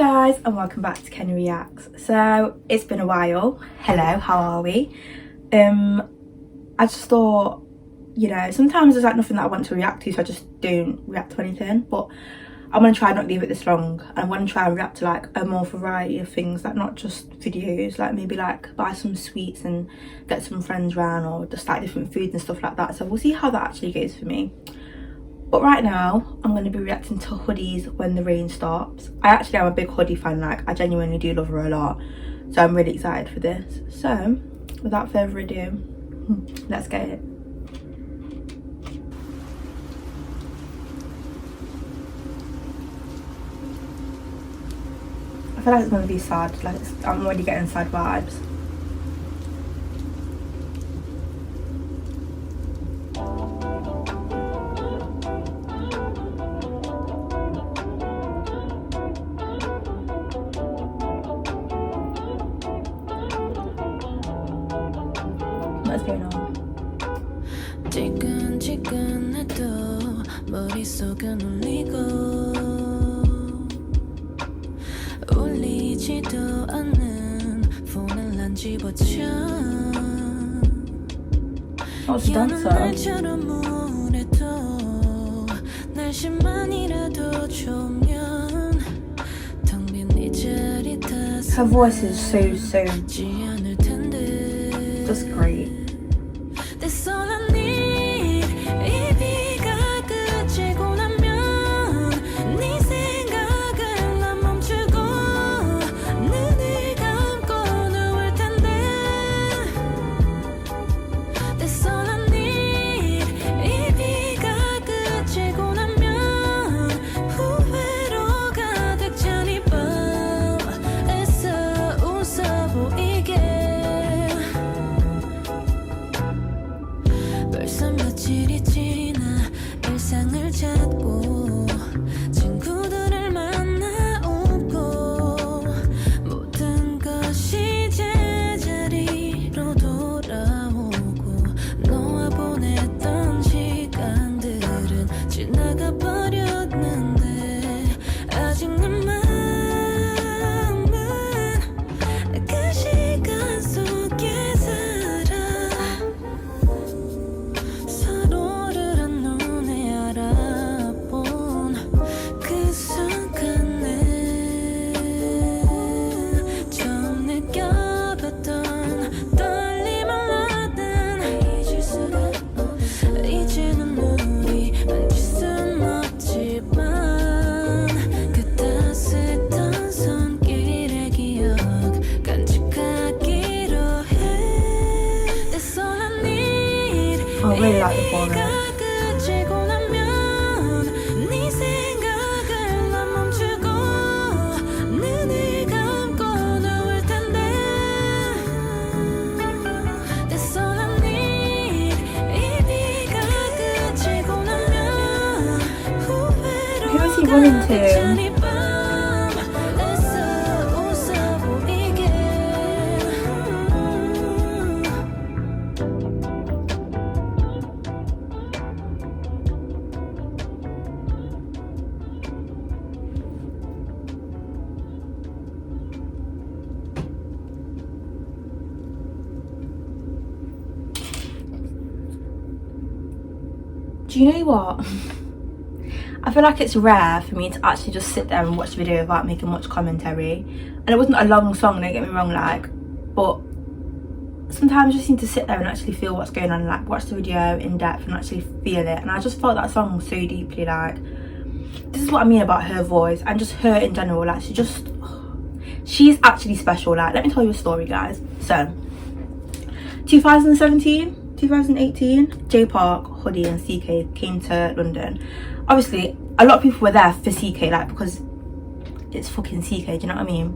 guys and welcome back to Kenny Reacts. So it's been a while. Hello, how are we? I just thought, you know, sometimes there's like nothing that I want to react to, so I just don't react to anything, but I'm going to try not to leave it this long. I want to try and react to like a more variety of things, like not just videos, like maybe like buy some sweets and get some friends round, or just like different foods and stuff like that. So we'll see how that actually goes for me. But right now, I'm going to be reacting to Hoody's When the Rain Stops. I actually am a big Hoodie fan, like I genuinely do love her a lot. So I'm really excited for this. So, without further ado, let's get it. I feel like it's going to be sad, like I'm already getting sad vibes. What's going on? 지끈지끈해도 머릿속은 울리고 울리지도 않는 폰을 난 집어쳐 여는 날처럼 우울해도 날씨만이라도 좋으면 텅 빈 이 자리 Her voice is so just great. That's all I need. 이 비가 그치고 나면 네 생각을 난 멈추고 눈을 감고 누울 텐데 That's all I need. 이 비가 그치고 나면 후회로 가득 찬 이 밤에서 웃어 보이게 벌써 며칠이 지나 일상을 찾고 친구들을 만나 웃고 모든 것이 제자리로 돌아오고 너와 보냈던 시간들은 지나가 버렸는데 아직 내 마음은 그 시간 속에 살아 서로를 한눈에 알아본 그 순간에 처음 느껴봤던 떨림을 나는 잊을 수가 없어 이제는 우리 만질 순 없지만 그 따스했던 손길의 기억 간직하기로 해 That's all I need. I really like the chorus. 그치고 나면 네 생각을 난 멈추고 눈을 감고 누울 텐데 That's all I need. 이 비가 그치고 나면 후회로 Who is he running to? 가득 찬 이 밤에서 웃어 보이게 Do you know what? I feel like it's rare for me to actually just sit there and watch the video without making much commentary. And it wasn't a long song, don't get me wrong, like, but sometimes you just need to sit there and actually feel what's going on, like watch the video in depth and actually feel it. And I just felt that song so deeply, like, this is what I mean about her voice and just her in general, like she's actually special. Like, let me tell you a story, guys. So 2018, J Park, Hoodie and CK came to London. Obviously a lot of people were there for CK, like, because it's fucking CK, do you know what I mean?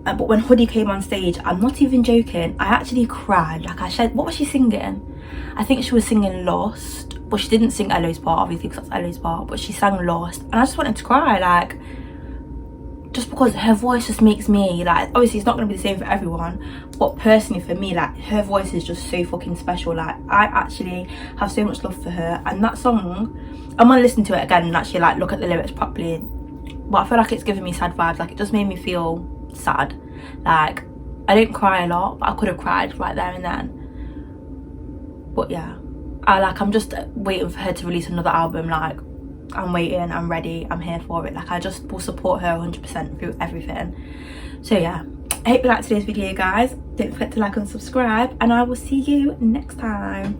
But when Hoodie came on stage, I'm not even joking, I actually cried. Like, I said, what was she singing? I think she was singing Lost, but she didn't sing Elo's part, obviously, because that's Elo's part, but she sang Lost, and I just wanted to cry, like, just because her voice just makes me, like, obviously it's not going to be the same for everyone, but personally for me, like, her voice is just so fucking special. Like, I actually have so much love for her, and that song, I'm going to listen to it again and actually, like, look at the lyrics properly but I feel like it's giving me sad vibes. Like, it just made me feel sad. Like, I didn't cry a lot, but I could have cried right there and then. But yeah, I'm just waiting for her to release another album. Like, I'm waiting, I'm ready, I'm here for it. Like, I just will support her 100% through everything. So yeah, I hope you liked today's video, guys. Don't forget to like and subscribe, and I will see you next time.